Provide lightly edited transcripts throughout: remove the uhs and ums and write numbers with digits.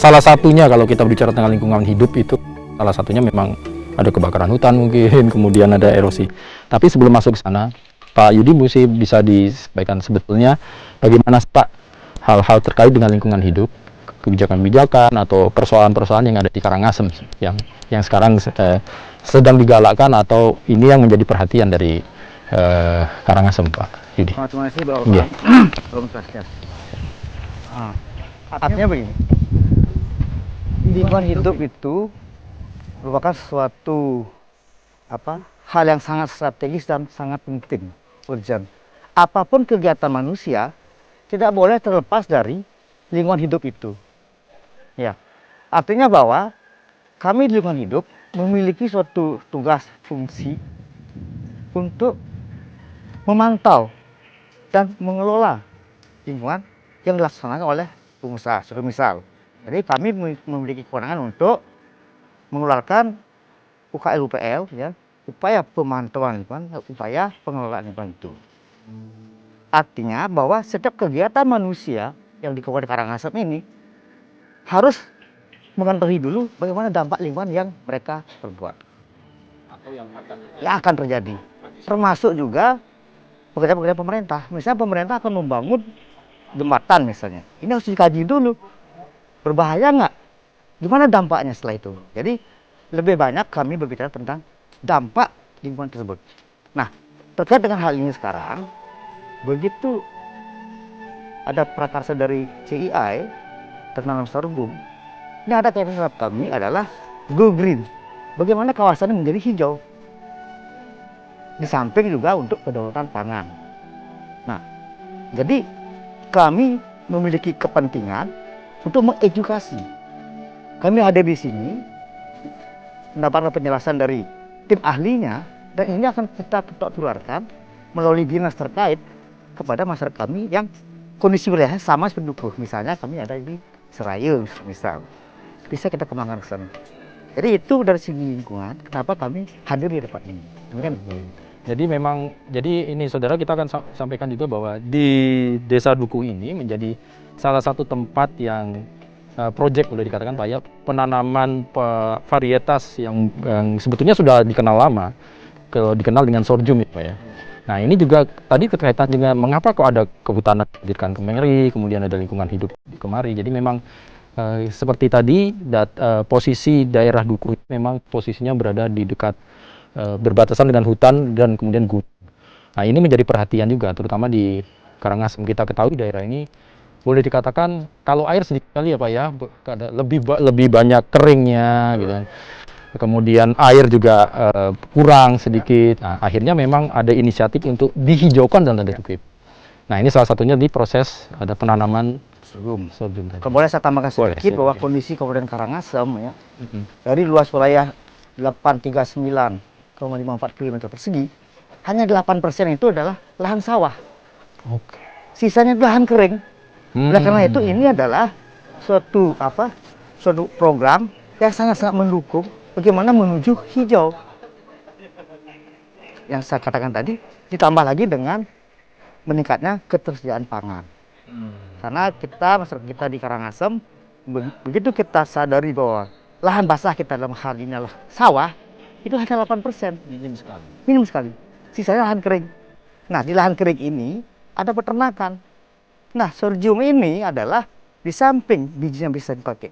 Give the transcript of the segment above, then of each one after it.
salah satunya kalau kita bicara tentang lingkungan hidup itu salah satunya memang ada kebakaran hutan mungkin, kemudian ada erosi. Tapi sebelum masuk ke sana, Pak Yudi mesti bisa disampaikan sebetulnya bagaimana Pak hal-hal terkait dengan lingkungan hidup, kebijakan-kebijakan atau persoalan-persoalan yang ada di Karangasem yang sekarang sedang digalakkan atau ini yang menjadi perhatian dari Karangasem, Pak Yudi. Terima kasih Bapak. Iya. Belum jelas. Artinya begini, lingkungan hidup itu merupakan suatu hal yang sangat strategis dan sangat penting, urgent. Apapun kegiatan manusia tidak boleh terlepas dari lingkungan hidup itu. Ya, artinya bahwa kami di lingkungan hidup memiliki suatu tugas fungsi untuk memantau dan mengelola lingkungan yang dilaksanakan oleh pengusaha. Misal, jadi kami memiliki kewenangan untuk mengeluarkan UKL-UPL, ya, upaya pemantauan lingkungan, upaya pengelolaan lingkungan itu. Artinya bahwa setiap kegiatan manusia yang di Kabupaten Karangasem ini harus mengetahui dulu bagaimana dampak lingkungan yang mereka perbuat atau yang akan terjadi. Termasuk juga pekerjaan-pekerjaan pemerintah. Misalnya pemerintah akan membangun jembatan misalnya. Ini harus dikaji dulu. Berbahaya nggak? Gimana dampaknya setelah itu? Jadi lebih banyak kami berbicara tentang dampak lingkungan tersebut. Nah, terkait dengan hal ini sekarang, begitu ada prakarsa dari CII tertanam sorghum, ini ada kaitan kami adalah Go Green. Bagaimana kawasan ini menjadi hijau? Di samping juga untuk kedaulatan pangan. Nah, jadi kami memiliki kepentingan untuk mengedukasi. Kami ada di sini mendapatkan penjelasan dari tim ahlinya, dan ini akan kita tularkan melalui dinas terkait kepada masyarakat kami yang kondisi wilayahnya sama seperti itu. Misalnya kami ada di Serayu, misal. Bisa kita kembangkan ke sana. Jadi itu dari segi lingkungan, kenapa kami hadir di tempat ini. Jadi memang, jadi ini saudara kita akan sampaikan juga bahwa di Desa Duku ini menjadi salah satu tempat yang proyek boleh dikatakan Pak ya, penanaman varietas yang sebetulnya sudah dikenal lama, dikenal dengan sorghum ya Pak ya. Nah ini juga tadi terkaitan dengan mengapa kok ada kehutanan didirikan kemari, kemudian ada lingkungan hidup di kemari. Jadi memang seperti tadi posisi daerah Duku memang posisinya berada di dekat berbatasan dengan hutan dan kemudian gunung. Nah ini menjadi perhatian juga, terutama di Karangasem. Kita ketahui daerah ini boleh dikatakan kalau air sedikit kali ya Pak ya, lebih banyak keringnya gitu. Kemudian air juga kurang sedikit. Nah, akhirnya memang ada inisiatif untuk dihijaukan dalam tanda kutip. Nah ini salah satunya di proses ada penanaman sorghum. Kalau boleh saya tambahkan sedikit bahwa kondisi Kabupaten Karangasem ya, dari luas wilayah 839,54 km persegi, hanya 8% itu adalah lahan sawah. Oke. Sisanya itu lahan kering. Oleh karena itu ini adalah suatu program yang sangat-sangat mendukung bagaimana menuju hijau. Yang saya katakan tadi, ditambah lagi dengan meningkatnya ketersediaan pangan. Karena masyarakat kita di Karangasem, begitu kita sadari bahwa lahan basah kita dalam hal ini adalah sawah, itu hanya 8%. Minim sekali. Sisanya lahan kering. Nah, di lahan kering ini ada peternakan. Nah, sorghum ini adalah di samping bijinya bisa dipakai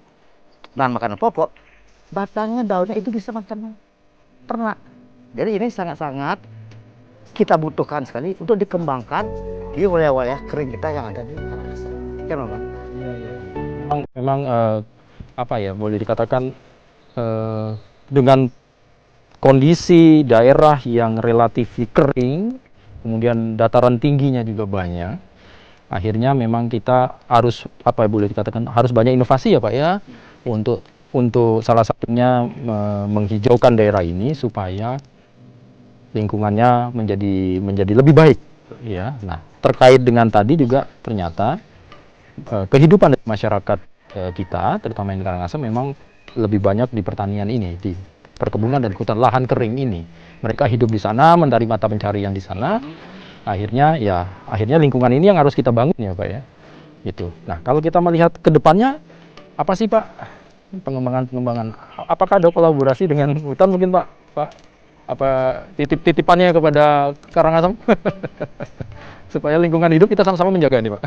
bahan makanan pokok, batangnya, daunnya itu bisa makan ternak. Jadi ini sangat-sangat kita butuhkan sekali untuk dikembangkan di wilayah-wilayah kering kita yang ada di Karangasem. Kan, Bang? Memang apa ya, boleh dikatakan dengan kondisi daerah yang relatif kering, kemudian dataran tingginya juga banyak, akhirnya memang kita harus boleh dikatakan harus banyak inovasi ya Pak ya, untuk salah satunya menghijaukan daerah ini supaya lingkungannya menjadi lebih baik ya. Nah terkait dengan tadi juga ternyata kehidupan dari masyarakat kita terutama yang di Karangasem memang lebih banyak di pertanian ini, di perkebunan dan hutan lahan kering ini. Mereka hidup di sana, mencari mata pencarian di sana. Akhirnya lingkungan ini yang harus kita bangun ya Pak ya. Gitu. Nah, kalau kita melihat ke depannya apa sih Pak pengembangan? Apakah ada kolaborasi dengan hutan mungkin Pak? Pak, apa titipannya kepada Karangasem supaya lingkungan hidup kita sama-sama menjaga ini Pak.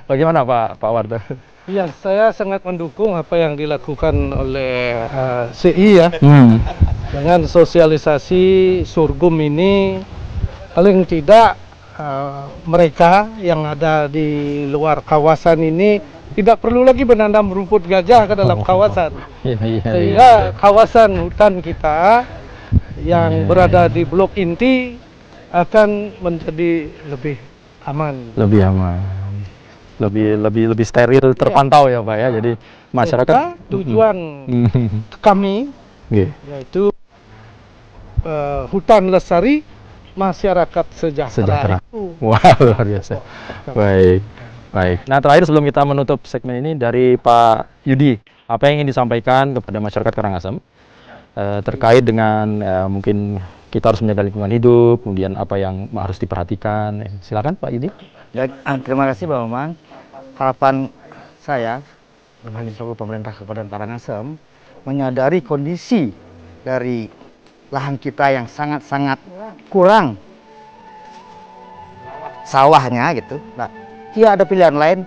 Bagaimana Pak Warta? Iya, saya sangat mendukung apa yang dilakukan oleh CI ya, dengan sosialisasi sorghum ini. Paling tidak mereka yang ada di luar kawasan ini tidak perlu lagi menanam rumput gajah ke dalam kawasan. Sehingga kawasan hutan kita yang berada di blok inti akan menjadi lebih aman. Lebih aman. Lebih steril, terpantau ya Pak ya. Jadi masyarakat tujuan kami yaitu hutan lestari, masyarakat sejahtera. Wah, luar biasa. Baik. Nah, terakhir sebelum kita menutup segmen ini dari Pak Yudi, apa yang ingin disampaikan kepada masyarakat Karangasem terkait dengan mungkin kita harus menjaga lingkungan hidup, kemudian apa yang harus diperhatikan. Silakan Pak Yudi. Ya, terima kasih Pak Mamang. Harapan saya seluruh pemerintah Kabupaten Karangasem menyadari kondisi dari lahan kita yang sangat-sangat kurang sawahnya gitu. Nah, tidak ada pilihan lain.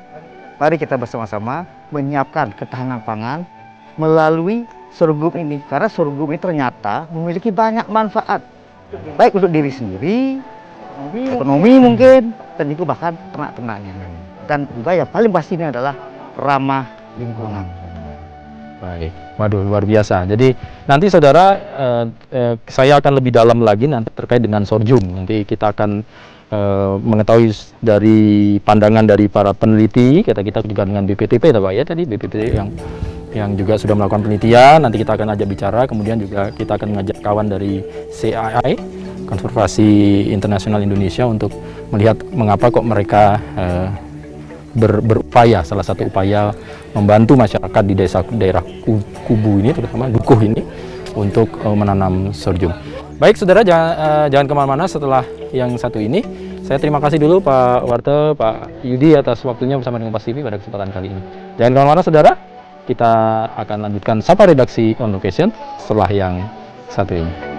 Mari kita bersama-sama menyiapkan ketahanan pangan melalui sorghum ini, karena sorghum ini ternyata memiliki banyak manfaat, baik untuk diri sendiri, ekonomi mungkin, dan juga bahkan ternak-ternaknya. Dan juga yang paling pastinya adalah ramah lingkungan. Baik, waduh luar biasa. Jadi nanti saudara, saya akan lebih dalam lagi nanti terkait dengan sorghum. Nanti kita akan mengetahui dari pandangan dari para peneliti. Kita juga dengan BPTP, Pak ya tadi BPTP yang juga sudah melakukan penelitian. Nanti kita akan ajak bicara. Kemudian juga kita akan mengajak kawan dari CII, Konservasi Internasional Indonesia, untuk melihat mengapa kok mereka berupaya, salah satu upaya membantu masyarakat di daerah Kubu ini, terutama Dukuh ini, untuk menanam sorghum. Baik saudara, jangan kemana-mana setelah yang satu ini. Saya terima kasih dulu Pak Warta, Pak Yudi atas waktunya bersama dengan Kompas TV pada kesempatan kali ini. Jangan kemana-mana saudara, kita akan lanjutkan Sapa Redaksi on Location setelah yang satu ini.